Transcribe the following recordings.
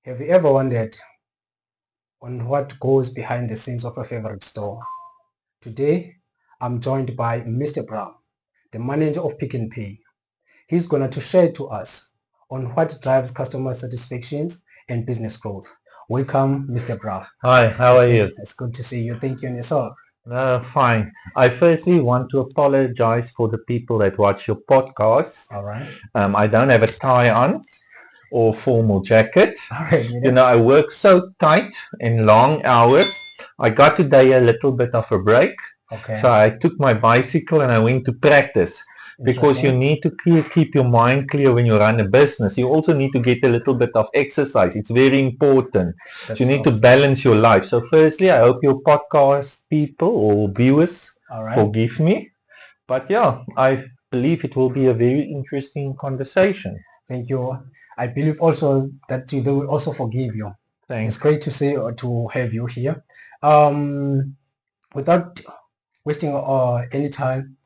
Have you ever wondered on what goes behind the scenes of a favorite store? Today, I'm joined by Mr. Brahm, the manager of Pick and Pay. He's going to share to us on what drives customer satisfactions and business growth. Welcome, Mr. Brahm. Hi, how are you? It's good to see you. Thank you and yourself. Fine. I firstly want to apologize for the people that watch your podcast. All right. I don't have a tie on or formal jacket. All right, I work so tight and long hours. I got today a little bit of a break. Okay. So I took my bicycle and I went to practice. Because you need to keep your mind clear when you run a business. You also need to get a little bit of exercise. It's very important. So you need to balance your life. So firstly, I hope your podcast people or viewers forgive me. But yeah, I believe it will be a very interesting conversation. Thank you. I believe also that they will also forgive you. Thanks. It's great to see or to have you here. Without wasting any time,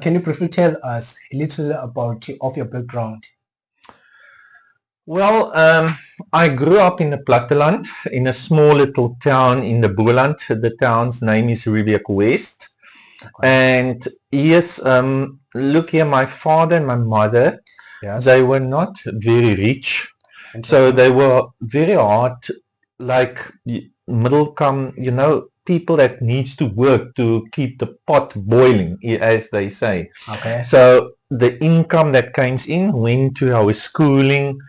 can you briefly tell us a little about of your background? Well, I grew up in the platteland, in a small little town in the Boland. The town's name is Riebeek West. And yes, look here, my father and my mother, they were not very rich. So they were very hard, like middle come, people that needs to work to keep the pot boiling, as they say. Okay. So the income that comes in went to our schooling,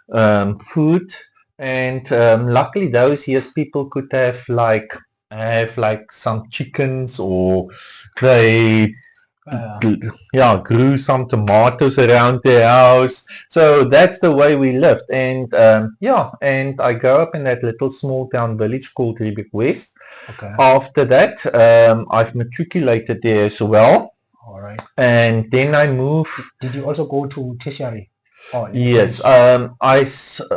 food, and luckily those years people could have like some chickens, or they grew some tomatoes around their house. So that's the way we lived. And and I grew up in that little small town village called Riebeek West. Okay. After that, I've matriculated there as well. All right. And then I moved. Did you also go to tertiary? Yes.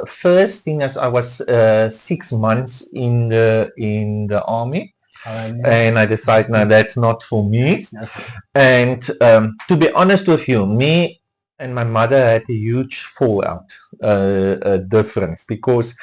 First thing is I was 6 months in the army. And I decided, no, that's not for me. And to be honest with you, me and my mother had a huge fallout, difference, because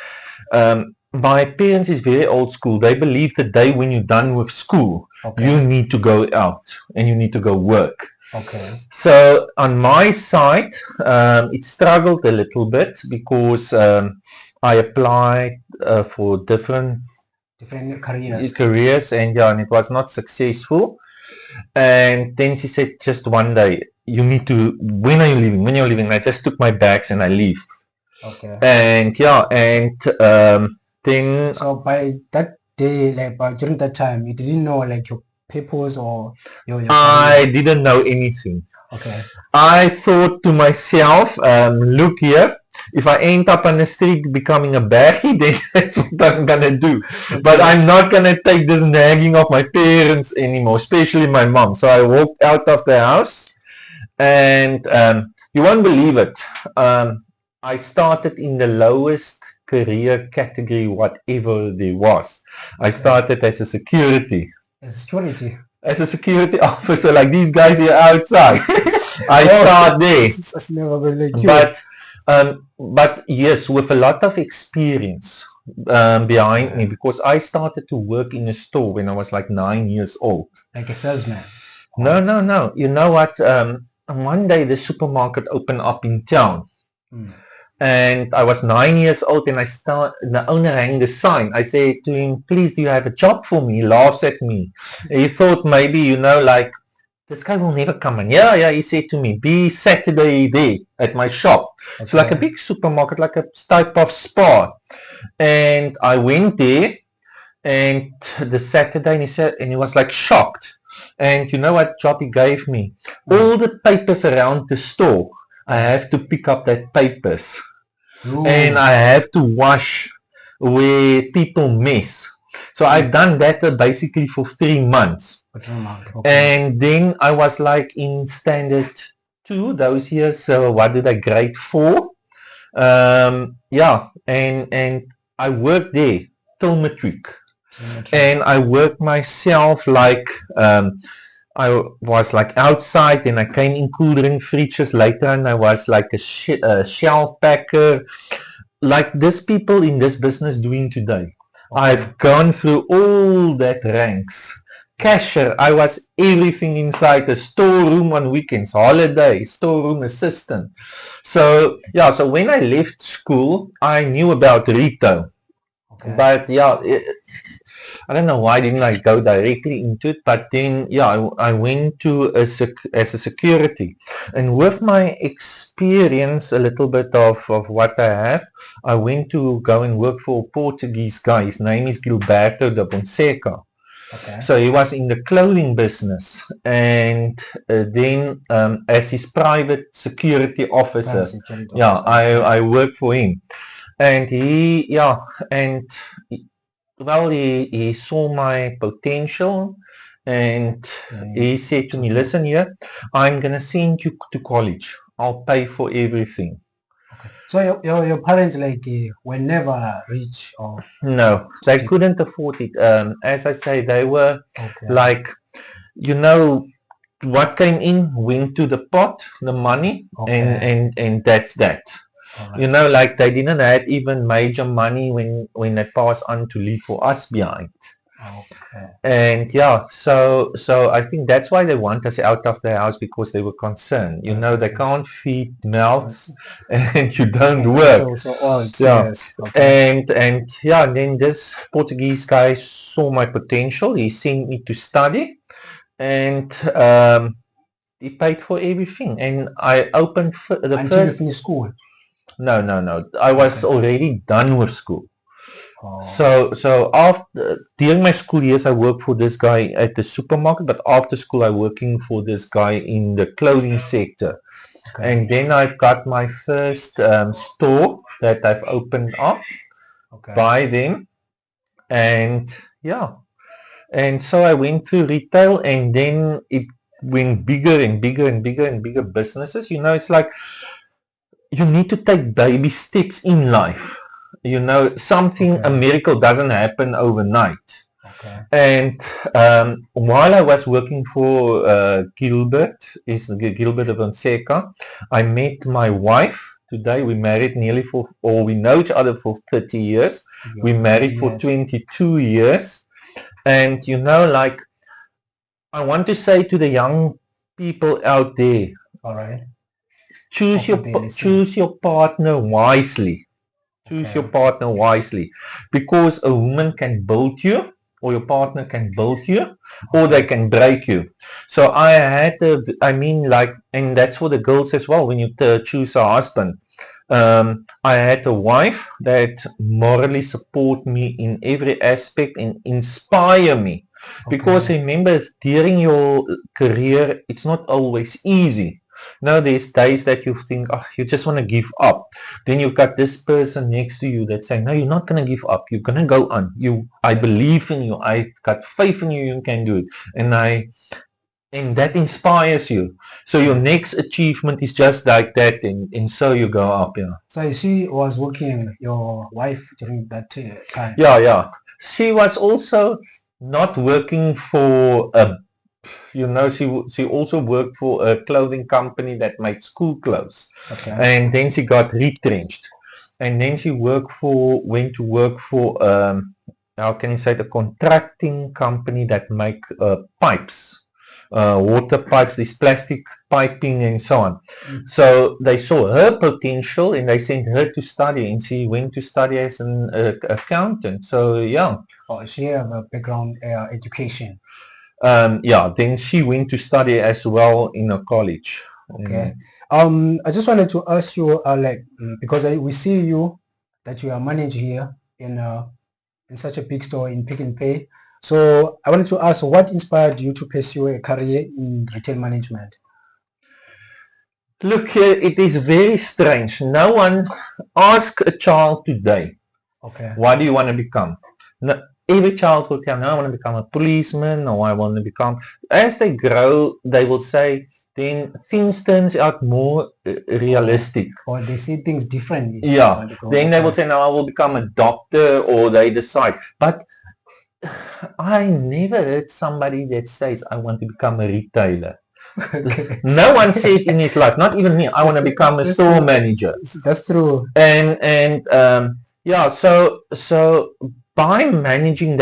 my parents is very old school. They believe the day when you're done with school, you need to go out and you need to go work. Okay. So on my side, it struggled a little bit because I applied for different careers, and it was not successful. And then she said, just one day, you need to, when are you leaving? When you're leaving? I just took my bags and I leave. Okay. And then. So by that day, like during that time, you didn't know like your purpose or your I didn't know anything. Okay. I thought to myself, look here, if I end up on the street becoming a baggy, then that's what I'm gonna do. But I'm not gonna take this nagging of my parents anymore, especially my mom. So I walked out of the house, and you won't believe it. I started in the lowest career category, whatever there was. I started as a security. As a security officer, like these guys here outside. I start there. But yes, with a lot of experience behind me, because I started to work in a store when I was like 9 years old. Like a salesman? No. You know what? One day the supermarket opened up in town. And I was 9 years old, and the owner hang the sign. I said to him, please, do you have a job for me? He laughs at me. He thought maybe, like, this guy will never come in. Yeah, he said to me, be Saturday there at my shop. Okay. So like a big supermarket, like a type of Spar. And I went there, and the Saturday, and he was like shocked. And you know what job he gave me? All the papers around the store, I have to pick up that papers. Ooh. And I have to wash where people mess. So I've done that basically for 3 months. And then I was like in standard 2 those years. So what did I, grade 4? And I worked there till matric. And I worked myself like I was like outside, and I came in cool drink fridges later, and I was like a shelf packer. like this people in this business doing today. Okay. I've gone through all that ranks. Cashier, I was everything inside the storeroom on weekends, holiday, storeroom assistant. So yeah, so when I left school, I knew about retail. Okay. But yeah, I don't know why didn't I go directly into it, but then yeah, I went to as a security, and with my experience, a little bit of what I have, I went to go and work for a Portuguese guy. His name is Gilberto de Fonseca. Okay. So he was in the clothing business, and then as his private security officer, yeah, I worked for him, and well, he saw my potential, and he said to me, listen here, I'm going to send you to college. I'll pay for everything. Okay. So your parents were never rich or? No, they couldn't afford it. As I say, they were like, you know, what came in went to the pot, the money, and that's that. Right. You know, like they didn't have even major money when they passed on to leave for us behind. Okay. And yeah, so I think that's why they want us out of their house, because they were concerned. You know, they can't feed mouths and you don't work. So odd. Yeah. Yes. Okay. And yeah, and then this Portuguese guy saw my potential. He sent me to study, and he paid for everything. And I opened the Until first. you finish school. No. I was already done with school. So after during my school years, I worked for this guy at the supermarket, but after school, I working for this guy in the clothing sector. And then I've got my first store that I've opened up by them, and yeah, and so I went through retail, and then it went bigger and bigger and bigger and bigger businesses. You know, it's like you need to take baby steps in life. You know, a miracle doesn't happen overnight. And while I was working for Gilbert de Fonseca, I met my wife. Today we married we know each other for 30 years. We married for 22 years. And you know, like, I want to say to the young people out there, all right, choose your partner wisely. Choose your partner wisely, because a woman can build you, or your partner can build you, or they can break you. So and that's for the girls as well. When you choose a husband, I had a wife that morally support me in every aspect and inspire me. Because remember, during your career, it's not always easy. Now there's days that you think, oh, you just want to give up. Then you've got this person next to you that's saying, no, you're not going to give up. You're going to go on. I believe in you. I got faith in you. You can do it. And that inspires you. So your next achievement is just like that, and so you go up. Yeah. So she was working, your wife, during that time? Yeah. She was also not working for a, she also worked for a clothing company that made school clothes. And then she got retrenched. And then she went to work for, how can you say, the contracting company that make pipes. Water pipes, this plastic piping and so on. So they saw her potential and they sent her to study, and she went to study as an accountant. So yeah. Oh, she have a background education. Then she went to study as well in a college. Okay. I just wanted to ask you, because we see you that you are managed here in such a big store in Pick n Pay. So I wanted to ask, what inspired you to pursue a career in retail management? Look, it is very strange. No one ask a child today, what do you want to become? No, every child will tell, no, I want to become a policeman, or I want to become. As they grow, they will say, then things turns out more realistic. Or they see things differently. Yeah. Then they will say, no, I will become a doctor, or they decide. But I never heard somebody that says, I want to become a retailer. Okay. No one said in his life, not even me, I want to become a store manager. That's true. And yeah, so by managing